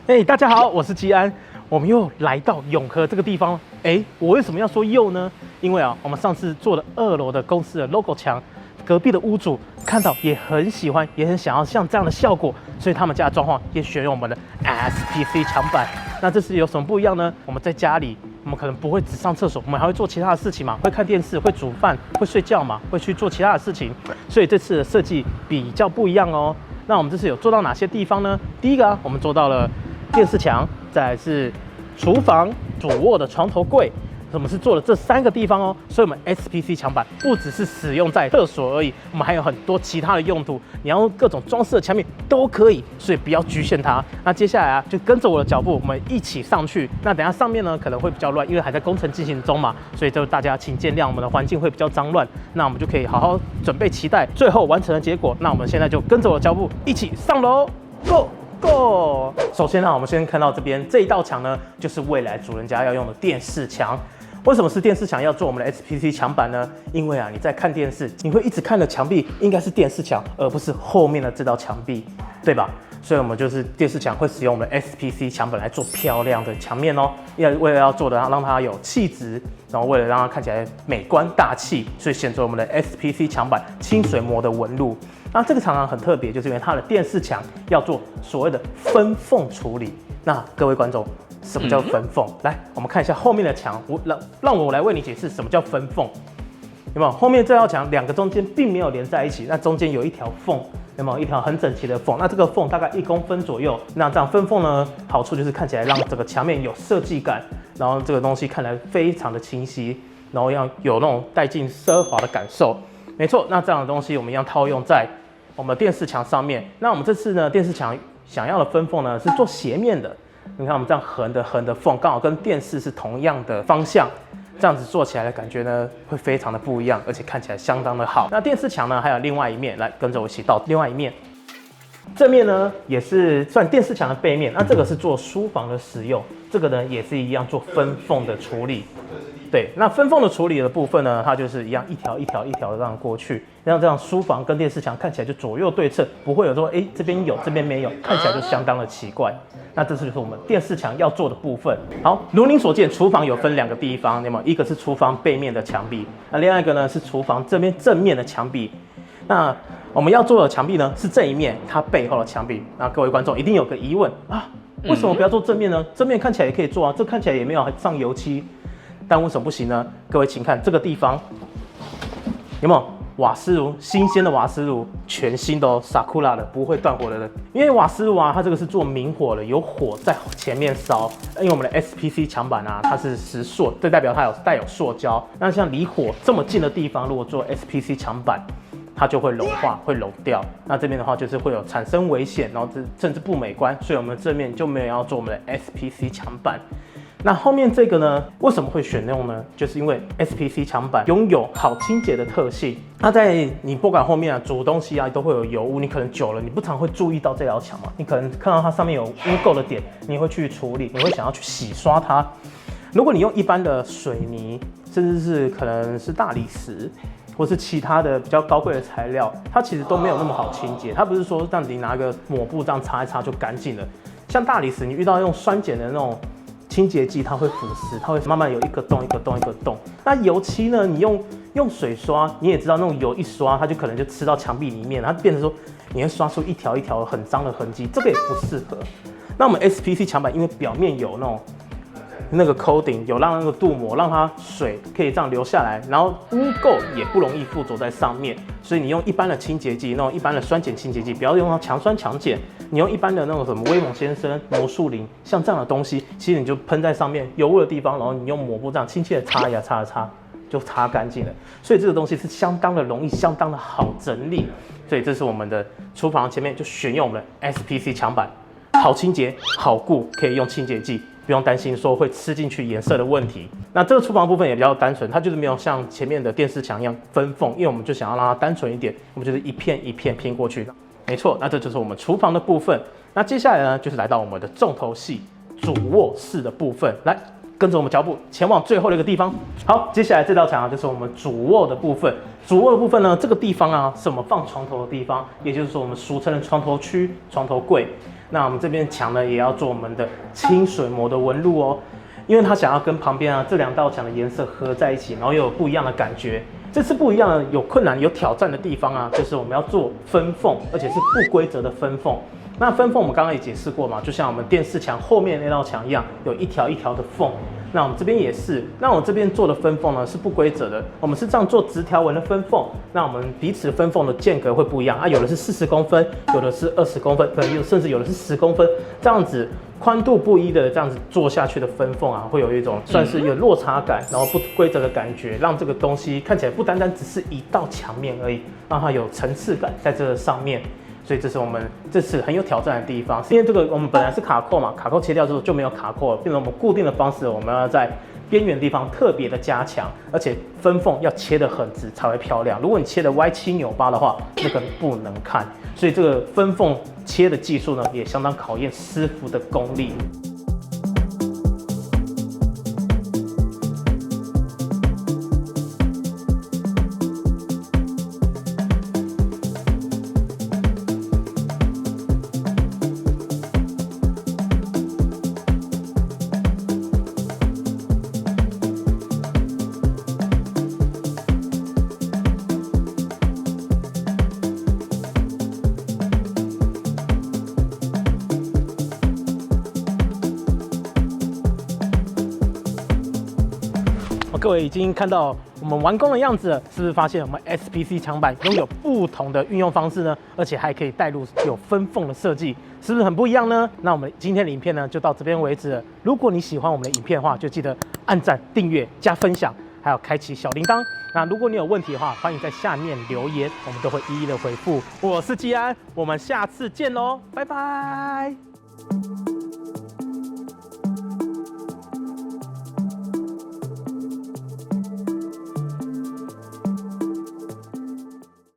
大家好，我是基安，我们又来到永和这个地方了。我为什么要说又呢？因为我们上次做了2楼的公司的 logo 墙，隔壁的屋主看到也很喜欢，也很想要像这样的效果，所以他们家的装潢也选用我们的 SPC 墙板。那这次有什么不一样呢？我们在家里，我们可能不会只上厕所，我们还会做其他的事情嘛，会看电视，会煮饭，会睡觉嘛，会去做其他的事情。所以这次的设计比较不一样哦。那我们这次有做到哪些地方呢？第一个我们做到了电视墙，再来是厨房、主卧的床头柜，我们是做了这3个地方哦。所以我们 SPC 墙板不只是使用在厕所而已，我们还有很多其他的用途，你要用各种装饰的墙面都可以，所以不要局限它。那接下来就跟着我的脚步，我们一起上去。那等一下上面呢可能会比较乱，因为还在工程进行中嘛，所以就大家请见谅，我们的环境会比较脏乱。那我们就可以好好准备，期待最后完成的结果。那我们现在就跟着我的脚步一起上楼 ，Go！首先呢，我们先看到这边这一道墙呢，就是未来主人家要用的电视墙。为什么是电视墙要做我们的 SPC 墙板呢？因为你在看电视，你会一直看的墙壁应该是电视墙，而不是后面的这道墙壁，对吧？所以我们就是电视墙会使用我们的 SPC 墙板来做漂亮的墙面哦。为了要做的让它有气质，然后为了让它看起来美观大气，所以选择我们的 SPC 墙板清水膜的纹路。那这个常常很特别，就是因为它的电视墙要做所谓的分缝处理。那各位观众，什么叫分缝？来，我们看一下后面的墙，让我来为你解释什么叫分缝。有没有？后面这道墙2个中间并没有连在一起，那中间有一条缝，有没有？一条很整齐的缝。那这个缝大概1公分左右。那这样分缝呢，好处就是看起来让整个墙面有设计感，然后这个东西看起来非常的清晰，然后要有那种带进奢华的感受。没错，那这样的东西我们一样套用在我们的电视墙上面。那我们这次呢，电视墙想要的分缝呢是做斜面的。你看我们这样横的缝，刚好跟电视是同样的方向，这样子做起来的感觉呢会非常的不一样，而且看起来相当的好。那电视墙呢还有另外一面，来跟着我一起到另外一面。这面呢也是算电视墙的背面，那这个是做书房的使用，这个呢也是一样做分缝的处理。对，那分缝的处理的部分呢，它就是一样一条的这样过去，让这样书房跟电视墙看起来就左右对称，不会有说这边有这边没有，看起来就相当的奇怪。那这就是我们电视墙要做的部分。好，如您所见，厨房有分2个地方，有没有？一个是厨房背面的墙壁，那另外一个呢是厨房这边正面的墙壁。那我们要做的墙壁呢是这一面，它背后的墙壁。那各位观众一定有个疑问啊，为什么不要做正面呢？正面看起来也可以做啊，这看起来也没有上油漆。但为什么不行呢？各位请看这个地方，有没有瓦斯炉？新鲜的瓦斯炉，全新的Sakura 的，不会断火的。因为瓦斯炉它这个是做明火的，有火在前面烧。因为我们的 SPC 墙板它是实塑，这代表它带有塑胶。那像离火这么近的地方，如果做 SPC 墙板，它就会融化，会融掉。那这边的话就是会有产生危险，然后甚至不美观，所以我们正面就没有要做我们的 SPC 墙板。那后面这个呢，为什么会选用呢？就是因为 SPC 墙板拥有好清洁的特性。它在你不管后面煮东西都会有油污，你可能久了你不常会注意到这条墙嘛，你可能看到它上面有污垢的点，你会去处理，你会想要去洗刷它。如果你用一般的水泥，甚至是可能是大理石，或是其他的比较高贵的材料，它其实都没有那么好清洁。它不是说让你拿个抹布这样擦一擦就干净了。像大理石，你遇到用酸碱的那种清洁剂，它会腐蚀，它会慢慢有一个洞一个洞一个洞。那油漆呢？你用水刷，你也知道那种油一刷，它就可能就吃到墙壁里面，它变成说你会刷出一条一条很脏的痕迹，这个也不适合。那我们 SPC 墙板因为表面有那个 coating， 有让那个镀膜，让它水可以这样流下来，然后污垢也不容易附着在上面，所以你用一般的清洁剂，那种一般的酸碱清洁剂，不要用到强酸强碱，你用一般的那种什么威猛先生、魔术林，像这样的东西，其实你就喷在上面有污的地方，然后你用抹布这样轻轻的擦一下，擦一擦就擦干净了。所以这个东西是相当的容易，相当的好整理。所以这是我们的厨房前面就选用我们的 SPC 墙板，好清洁、好顾，可以用清洁剂。不用担心说会吃进去颜色的问题。那这个厨房部分也比较单纯，它就是没有像前面的电视墙一样分缝，因为我们就想要让它单纯一点，我们就是一片一片拼过去。没错，那这就是我们厨房的部分。那接下来呢，就是来到我们的重头戏——主卧室的部分。来，跟着我们脚步前往最后的一个地方。好，接下来这道墙就是我们主卧的部分。主卧的部分呢，这个地方是我们放床头的地方，也就是说我们俗称的床头区、床头柜。那我们这边墙呢，也要做我们的清水模的纹路哦，因为它想要跟旁边这2道墙的颜色合在一起，然后又有不一样的感觉。这次不一样的、有困难、有挑战的地方就是我们要做分缝，而且是不规则的分缝。那分缝我们刚刚也解释过嘛，就像我们电视墙后面那道墙一样，有一条一条的缝。那我们这边也是，那我这边做的分缝呢是不规则的，我们是这样做直条纹的分缝。那我们彼此分缝的间隔会不一样有的是40公分，有的是20公分，甚至有的是10公分，这样子宽度不一的这样子做下去的分缝会有一种算是有落差感，然后不规则的感觉，让这个东西看起来不单单只是一道墙面而已，让它有层次感在这个上面。所以这是我们这次很有挑战的地方，因为这个我们本来是卡扣嘛，卡扣切掉之后就没有卡扣了，变成我们固定的方式，我们要在边缘地方特别的加强，而且分缝要切得很直才会漂亮。如果你切得歪七扭八的话，那个不能看。所以这个分缝切的技术呢，也相当考验师傅的功力。各位已经看到我们完工的样子了，是不是发现我们 SPC 墙板拥有不同的运用方式呢？而且还可以带入有分缝的设计，是不是很不一样呢？那我们今天的影片呢就到这边为止了。如果你喜欢我们的影片的话，就记得按赞、订阅、加分享，还有开启小铃铛。那如果你有问题的话，欢迎在下面留言，我们都会一一的回复。我是基安，我们下次见喽，拜拜。